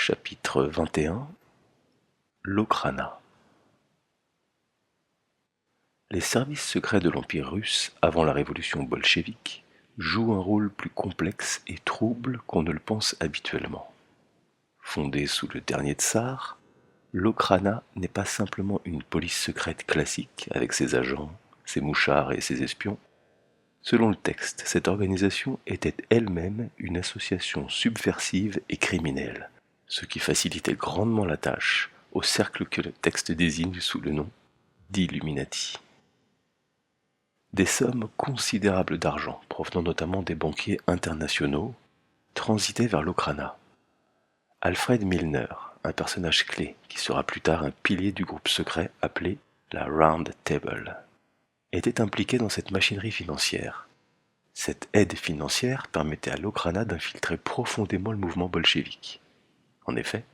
Chapitre 21. L'Okhrana. Les services secrets de l'Empire russe, avant la révolution bolchevique, jouent un rôle plus complexe et trouble qu'on ne le pense habituellement. Fondée sous le dernier tsar, l'Okhrana n'est pas simplement une police secrète classique avec ses agents, ses mouchards et ses espions. Selon le texte, cette organisation était elle-même une association subversive et criminelle, ce qui facilitait grandement la tâche au cercle que le texte désigne sous le nom d'Illuminati. Des sommes considérables d'argent, provenant notamment des banquiers internationaux, transitaient vers l'Okhrana. Alfred Milner, un personnage clé qui sera plus tard un pilier du groupe secret appelé la Round Table, était impliqué dans cette machinerie financière. Cette aide financière permettait à l'Okhrana d'infiltrer profondément le mouvement bolchevique. En effet,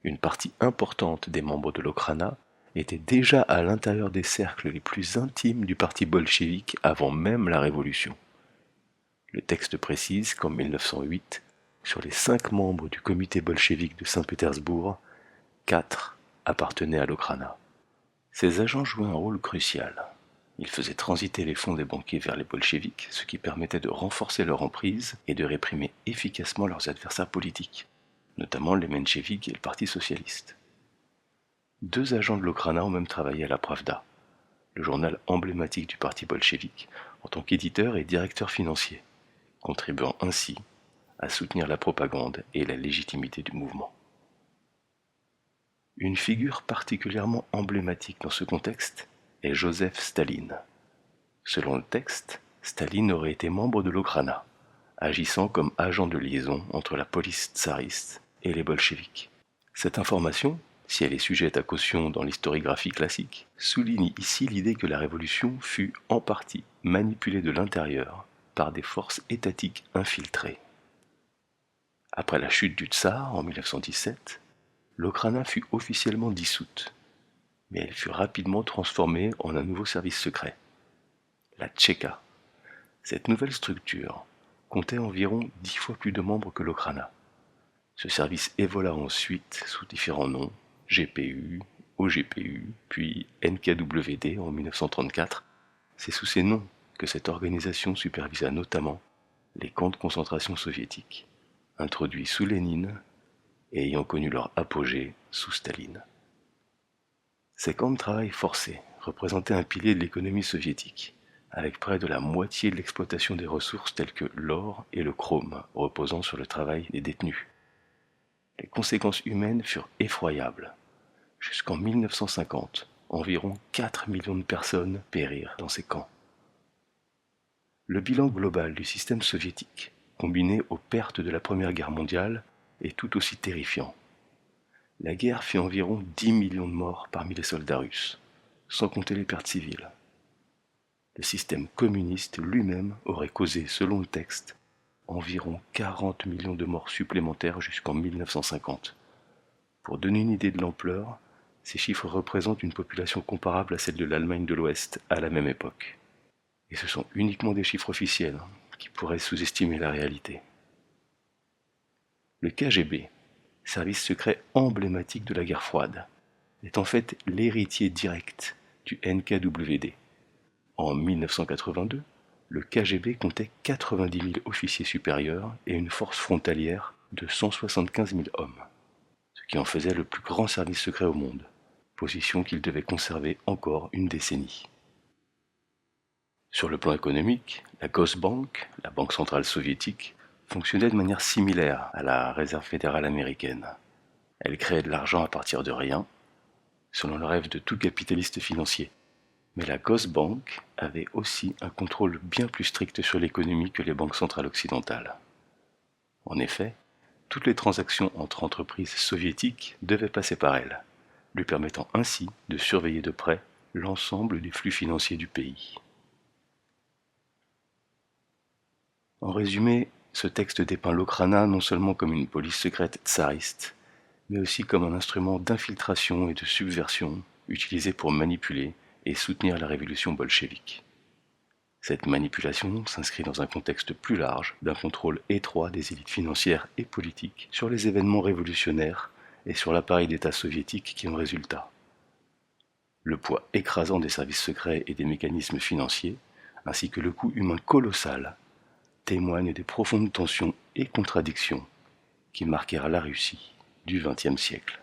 une partie importante des membres de l'Okhrana était déjà à l'intérieur des cercles les plus intimes du parti bolchevique avant même la Révolution. Le texte précise qu'en 1908, sur les 5 membres du comité bolchevique de Saint-Pétersbourg, 4 appartenaient à l'Okhrana. Ces agents jouaient un rôle crucial. Ils faisaient transiter les fonds des banquiers vers les bolcheviks, ce qui permettait de renforcer leur emprise et de réprimer efficacement leurs adversaires politiques, notamment les mencheviks et le Parti socialiste. 2 agents de l'Okhrana ont même travaillé à la Pravda, le journal emblématique du parti bolchevique, en tant qu'éditeur et directeur financier, contribuant ainsi à soutenir la propagande et la légitimité du mouvement. Une figure particulièrement emblématique dans ce contexte est Joseph Staline. Selon le texte, Staline aurait été membre de l'Okhrana, agissant comme agent de liaison entre la police tsariste et les bolcheviks. Cette information, si elle est sujette à caution dans l'historiographie classique, souligne ici l'idée que la révolution fut en partie manipulée de l'intérieur par des forces étatiques infiltrées. Après la chute du tsar en 1917, l'Okhrana fut officiellement dissoute, mais elle fut rapidement transformée en un nouveau service secret, la Tchéka. Cette nouvelle structure comptait environ 10 fois plus de membres que l'Okhrana. Ce service évolua ensuite sous différents noms, GPU, OGPU, puis NKWD en 1934. C'est sous ces noms que cette organisation supervisa notamment les camps de concentration soviétiques, introduits sous Lénine et ayant connu leur apogée sous Staline. Ces camps de travail forcés représentaient un pilier de l'économie soviétique, avec près de la moitié de l'exploitation des ressources telles que l'or et le chrome, reposant sur le travail des détenus. Les conséquences humaines furent effroyables. Jusqu'en 1950, environ 4 millions de personnes périrent dans ces camps. Le bilan global du système soviétique, combiné aux pertes de la Première Guerre mondiale, est tout aussi terrifiant. La guerre fit environ 10 millions de morts parmi les soldats russes, sans compter les pertes civiles. Le système communiste lui-même aurait causé, selon le texte, environ 40 millions de morts supplémentaires jusqu'en 1950. Pour donner une idée de l'ampleur, ces chiffres représentent une population comparable à celle de l'Allemagne de l'Ouest à la même époque. Et ce sont uniquement des chiffres officiels qui pourraient sous-estimer la réalité. Le KGB, service secret emblématique de la guerre froide, est en fait l'héritier direct du NKWD. En 1982, le KGB comptait 90 000 officiers supérieurs et une force frontalière de 175 000 hommes, ce qui en faisait le plus grand service secret au monde, position qu'il devait conserver encore une décennie. Sur le plan économique, la Gosbank, la banque centrale soviétique, fonctionnait de manière similaire à la Réserve fédérale américaine. Elle créait de l'argent à partir de rien, selon le rêve de tout capitaliste financier. Mais la Gosbank avait aussi un contrôle bien plus strict sur l'économie que les banques centrales occidentales. En effet, toutes les transactions entre entreprises soviétiques devaient passer par elle, lui permettant ainsi de surveiller de près l'ensemble des flux financiers du pays. En résumé, ce texte dépeint l'Okhrana non seulement comme une police secrète tsariste, mais aussi comme un instrument d'infiltration et de subversion utilisé pour manipuler et soutenir la révolution bolchevique. Cette manipulation s'inscrit dans un contexte plus large d'un contrôle étroit des élites financières et politiques sur les événements révolutionnaires et sur l'appareil d'État soviétique qui en résulta. Le poids écrasant des services secrets et des mécanismes financiers, ainsi que le coût humain colossal, témoignent des profondes tensions et contradictions qui marquèrent la Russie du XXe siècle.